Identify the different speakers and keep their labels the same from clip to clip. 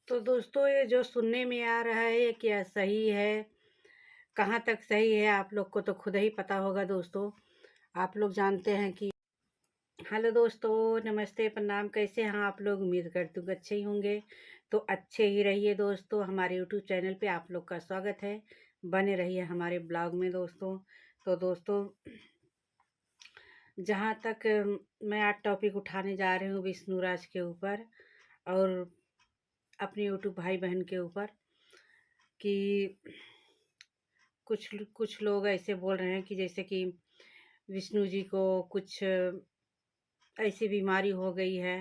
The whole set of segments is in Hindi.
Speaker 1: तो दोस्तों ये जो सुनने में आ रहा है क्या सही है, कहाँ तक सही है आप लोग को तो खुद ही पता होगा दोस्तों। आप लोग जानते हैं कि हेलो दोस्तों, नमस्ते, प्रणाम, कैसे हैं आप लोग? उम्मीद करती हूँ कि अच्छे ही होंगे। तो अच्छे ही रहिए दोस्तों, हमारे यूट्यूब चैनल पे आप लोग का स्वागत है। बने रहिए हमारे ब्लॉग में दोस्तों। तो दोस्तों जहाँ तक मैं आज टॉपिक उठाने जा रही हूँ विष्णुराज के ऊपर और अपने यूट्यूब भाई बहन के ऊपर कि कुछ लोग ऐसे बोल रहे हैं कि जैसे कि विष्णु जी को कुछ ऐसी बीमारी हो गई है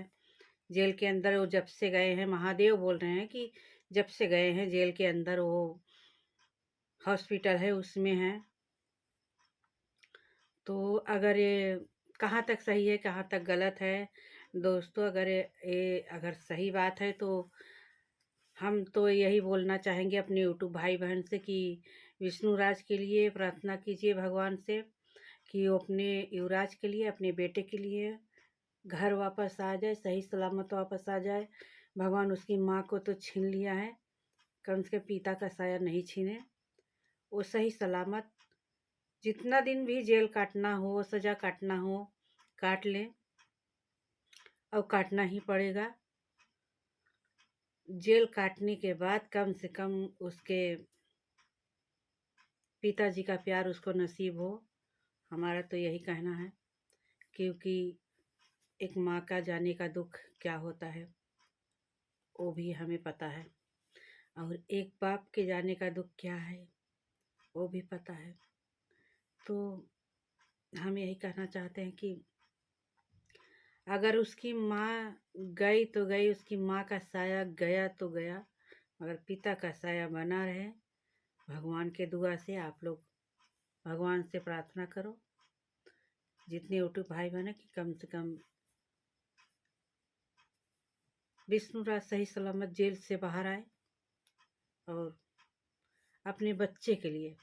Speaker 1: जेल के अंदर। वो जब से गए हैं, महादेव बोल रहे हैं कि जब से गए हैं जेल के अंदर, वो हॉस्पिटल है उसमें है। तो अगर ये कहाँ तक सही है कहाँ तक गलत है दोस्तों, अगर सही बात है तो हम तो यही बोलना चाहेंगे अपने यूट्यूब भाई बहन से कि विष्णुराज के लिए प्रार्थना कीजिए भगवान से कि वो अपने युवराज के लिए, अपने बेटे के लिए घर वापस आ जाए, सही सलामत वापस आ जाए। भगवान उसकी माँ को तो छीन लिया है, कम से कम पिता का साया नहीं छीने। वो सही सलामत जितना दिन भी जेल काटना हो, सजा काटना हो, काट लें, और काटना ही पड़ेगा। जेल काटने के बाद कम से कम उसके पिताजी का प्यार उसको नसीब हो। हमारा तो यही कहना है, क्योंकि एक माँ का जाने का दुख क्या होता है वो भी हमें पता है, और एक बाप के जाने का दुख क्या है वो भी पता है। तो हम यही कहना चाहते हैं कि अगर उसकी माँ गई तो गई, उसकी माँ का साया गया तो गया, मगर पिता का साया बना रहे। भगवान के दुआ से आप लोग भगवान से प्रार्थना करो, जितने यूट्यूब भाई बहन है, कि कम से कम विष्णुराज सही सलामत जेल से बाहर आए और अपने बच्चे के लिए,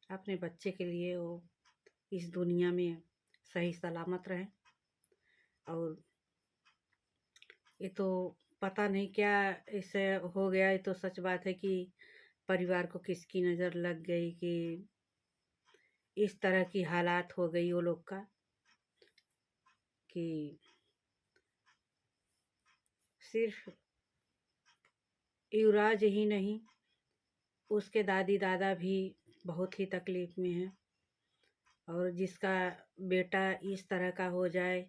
Speaker 1: अपने बच्चे के लिए वो इस दुनिया में सही सलामत रहें। और ये तो पता नहीं क्या इससे हो गया। ये तो सच बात है कि परिवार को किसकी नज़र लग गई कि इस तरह की हालात हो गई वो लोग का कि सिर्फ युवराज ही नहीं, उसके दादी दादा भी बहुत ही तकलीफ में हैं। और जिसका बेटा इस तरह का हो जाए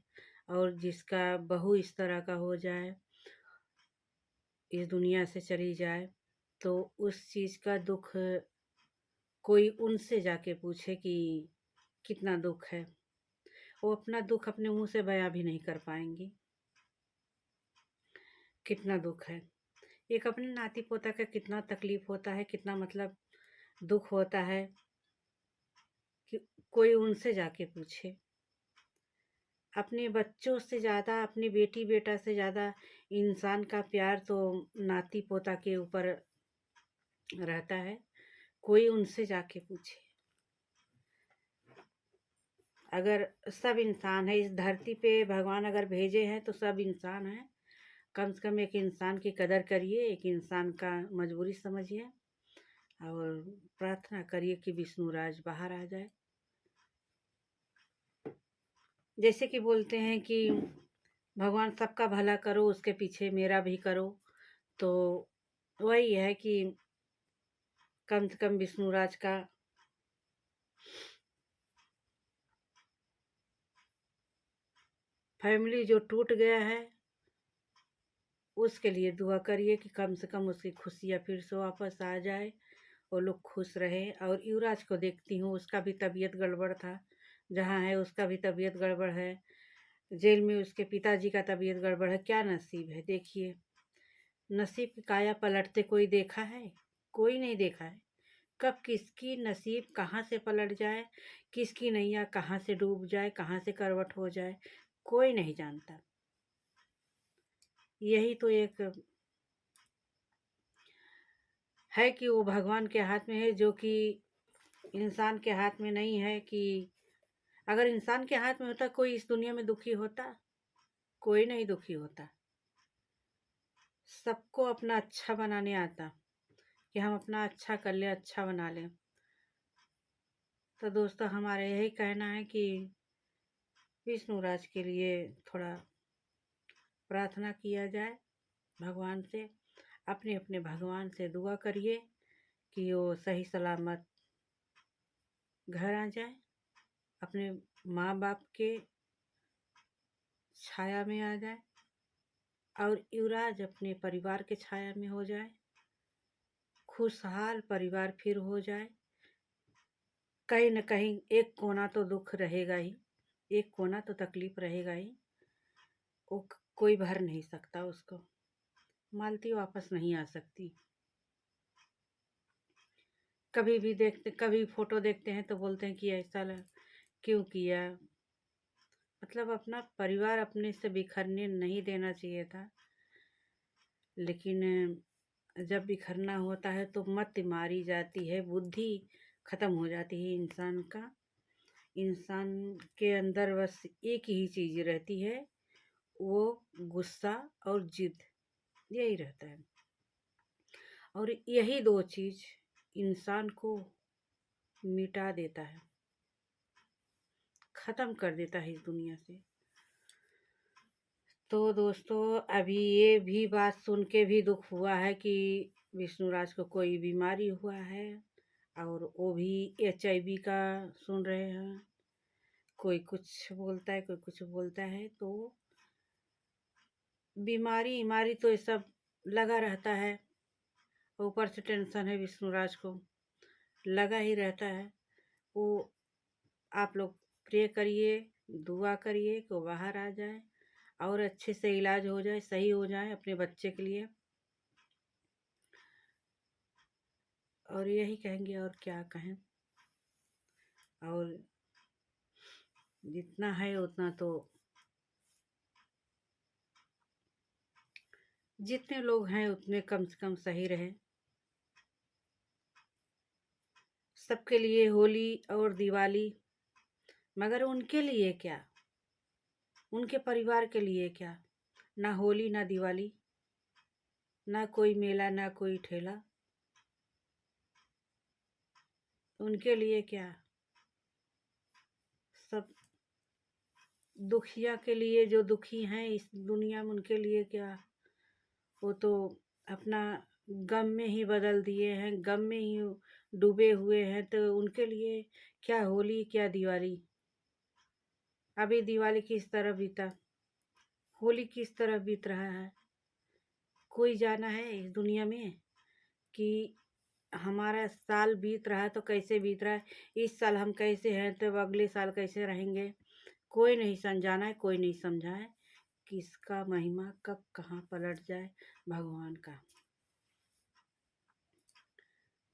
Speaker 1: और जिसका बहू इस तरह का हो जाए, इस दुनिया से चली जाए, तो उस चीज़ का दुख कोई उनसे जाके पूछे कि कितना दुख है, वो अपना दुख अपने मुंह से बयां भी नहीं कर पाएंगी। कितना दुख है, एक अपने नाती पोता का कितना तकलीफ होता है, कितना मतलब दुख होता है कि कोई उनसे जाके पूछे। अपने बच्चों से ज़्यादा, अपनी बेटी बेटा से ज़्यादा इंसान का प्यार तो नाती पोता के ऊपर रहता है। कोई उनसे जाके पूछे। अगर सब इंसान है इस धरती पे, भगवान अगर भेजे हैं तो सब इंसान हैं। कम से कम एक इंसान की कदर करिए, एक इंसान का मजबूरी समझिए और प्रार्थना करिए कि विष्णुराज बाहर आ जाए। जैसे कि बोलते हैं कि भगवान सबका भला करो, उसके पीछे मेरा भी करो। तो वही है कि कम से कम विष्णुराज का फैमिली जो टूट गया है उसके लिए दुआ करिए कि कम से कम उसकी खुशियाँ फिर से वापस आ जाए, वो लोग खुश रहे। और युवराज को देखती हूँ, उसका भी तबीयत गड़बड़ था, जहाँ है उसका भी तबीयत गड़बड़ है। जेल में उसके पिताजी का तबीयत गड़बड़ है। क्या नसीब है देखिए, नसीब की काया पलटते कोई देखा है? कोई नहीं देखा है। कब किसकी नसीब कहाँ से पलट जाए, किसकी नैया कहाँ से डूब जाए, कहाँ से करवट हो जाए, कोई नहीं जानता। यही तो एक है कि वो भगवान के हाथ में है, जो कि इंसान के हाथ में नहीं है। कि अगर इंसान के हाथ में होता, कोई इस दुनिया में दुखी होता? कोई नहीं दुखी होता। सबको अपना अच्छा बनाने आता, कि हम अपना अच्छा कर लें, अच्छा बना लें। तो दोस्तों हमारा यही कहना है कि विष्णु राज के लिए थोड़ा प्रार्थना किया जाए भगवान से। अपने अपने भगवान से दुआ करिए कि वो सही सलामत घर आ जाए, अपने माँ बाप के छाया में आ जाए और युवराज अपने परिवार के छाया में हो जाए। खुशहाल परिवार फिर हो जाए। कहीं न कहीं एक कोना तो दुख रहेगा ही, एक कोना तो तकलीफ रहेगा ही। वो कोई भर नहीं सकता उसको। मालती वापस नहीं आ सकती। कभी भी देखते, कभी फोटो देखते हैं तो बोलते हैं कि ऐसा क्यों किया। मतलब अपना परिवार अपने से बिखरने नहीं देना चाहिए था। लेकिन जब बिखरना होता है तो मत मारी जाती है, बुद्धि खत्म हो जाती है इंसान का। इंसान के अंदर बस एक ही चीज रहती है, वो गुस्सा और जिद, यही रहता है। और यही दो चीज इंसान को मिटा देता है, खत्म कर देता है इस दुनिया से। तो दोस्तों अभी ये भी बात सुन के भी दुख हुआ है कि विष्णुराज को कोई बीमारी हुआ है, और वो भी HIV का सुन रहे हैं। कोई कुछ बोलता है, कोई कुछ बोलता है। तो बीमारी तो ये सब लगा रहता है। ऊपर से टेंशन है विष्णुराज को, लगा ही रहता है। वो आप लोग प्रे करिए, दुआ करिए कि वो बाहर आ जाए और अच्छे से इलाज हो जाए, सही हो जाए अपने बच्चे के लिए। और यही कहेंगे, और क्या कहें। और जितना है उतना तो, जितने लोग हैं उतने कम से कम सही रहे। सबके लिए होली और दिवाली, मगर उनके लिए क्या, उनके परिवार के लिए क्या। ना होली ना दिवाली, ना कोई मेला ना कोई ठेला, उनके लिए क्या। सब दुखिया के लिए, जो दुखी हैं इस दुनिया में, उनके लिए क्या। वो तो अपना गम में ही बदल दिए हैं, गम में ही डूबे हुए हैं। तो उनके लिए क्या होली क्या दिवाली। अभी दिवाली किस तरह बीता, होली किस तरह बीत रहा है। कोई जाना है इस दुनिया में कि हमारा साल बीत रहा है तो कैसे बीत रहा है, इस साल हम कैसे हैं तो अगले साल कैसे रहेंगे। कोई नहीं समझाना है, कोई नहीं समझा है। किसका महिमा कब कहाँ पलट जाए, भगवान का।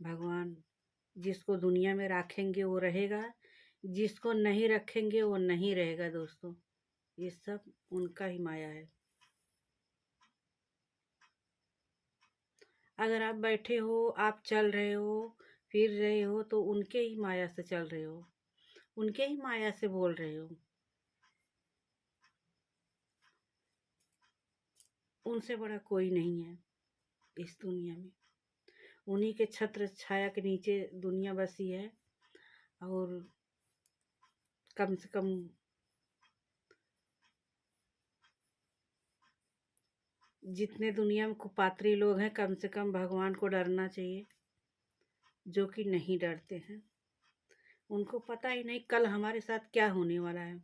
Speaker 1: भगवान जिसको दुनिया में रखेंगे वो रहेगा, जिसको नहीं रखेंगे वो नहीं रहेगा दोस्तों। ये सब उनका ही माया है। अगर आप बैठे हो, आप चल रहे हो, फिर रहे हो, तो उनके ही माया से चल रहे हो, उनके ही माया से बोल रहे हो। उनसे बड़ा कोई नहीं है इस दुनिया में। उन्हीं के छत्र छाया के नीचे दुनिया बसी है। और कम से कम जितने दुनिया में कुपात्री लोग हैं, कम से कम भगवान को डरना चाहिए, जो कि नहीं डरते हैं। उनको पता ही नहीं कल हमारे साथ क्या होने वाला है।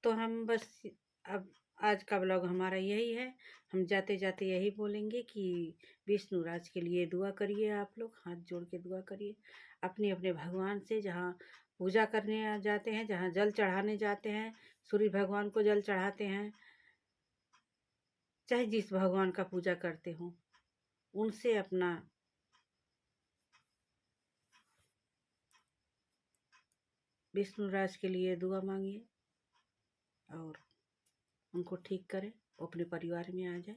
Speaker 1: तो हम बस अब आज का ब्लॉग हमारा यही है। हम जाते जाते यही बोलेंगे कि विष्णु राज के लिए दुआ करिए, आप लोग हाथ जोड़ के दुआ करिए अपने अपने भगवान से। जहाँ पूजा करने जाते हैं, जहाँ जल चढ़ाने जाते हैं, सूर्य भगवान को जल चढ़ाते हैं, चाहे जिस भगवान का पूजा करते हो, उनसे अपना विष्णु राज के लिए दुआ मांगिए और उनको ठीक करें, वो अपने परिवार में आ जाए।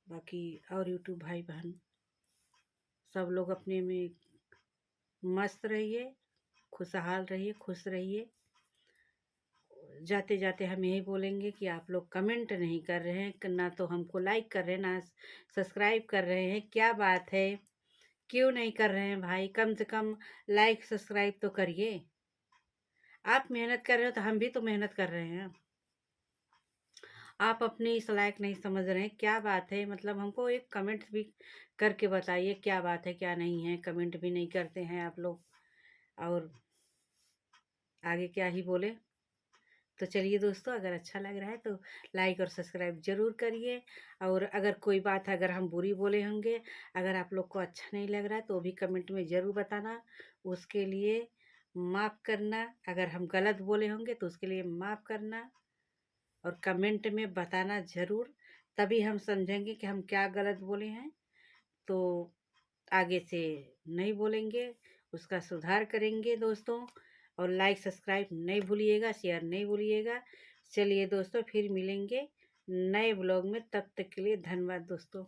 Speaker 1: बाकी और यूट्यूब भाई बहन सब लोग अपने में मस्त रहिए, खुशहाल रहिए, खुश रहिए। जाते जाते हम यही बोलेंगे कि आप लोग कमेंट नहीं कर रहे हैं, ना तो हमको लाइक कर रहे हैं, ना सब्सक्राइब कर रहे हैं। क्या बात है, क्यों नहीं कर रहे हैं भाई? कम से कम लाइक सब्सक्राइब तो करिए। आप मेहनत कर रहे हो तो हम भी तो मेहनत कर रहे हैं। आप अपनी इस लायक नहीं समझ रहे हैं, क्या बात है? मतलब हमको एक कमेंट भी करके बताइए क्या बात है, क्या नहीं है। कमेंट भी नहीं करते हैं आप लोग, और आगे क्या ही बोले। तो चलिए दोस्तों, अगर अच्छा लग रहा है तो लाइक और सब्सक्राइब ज़रूर करिए। और अगर कोई बात अगर हम बुरी बोले होंगे, अगर आप लोग को अच्छा नहीं लग रहा है तो भी कमेंट में ज़रूर बताना। उसके लिए माफ़ करना। अगर हम गलत बोले होंगे तो उसके लिए माफ़ करना, और कमेंट में बताना ज़रूर। तभी हम समझेंगे कि हम क्या गलत बोले हैं, तो आगे से नहीं बोलेंगे, उसका सुधार करेंगे दोस्तों। और लाइक सब्सक्राइब नहीं भूलिएगा, शेयर नहीं भूलिएगा। चलिए दोस्तों, फिर मिलेंगे नए ब्लॉग में, तब तक के लिए धन्यवाद दोस्तों।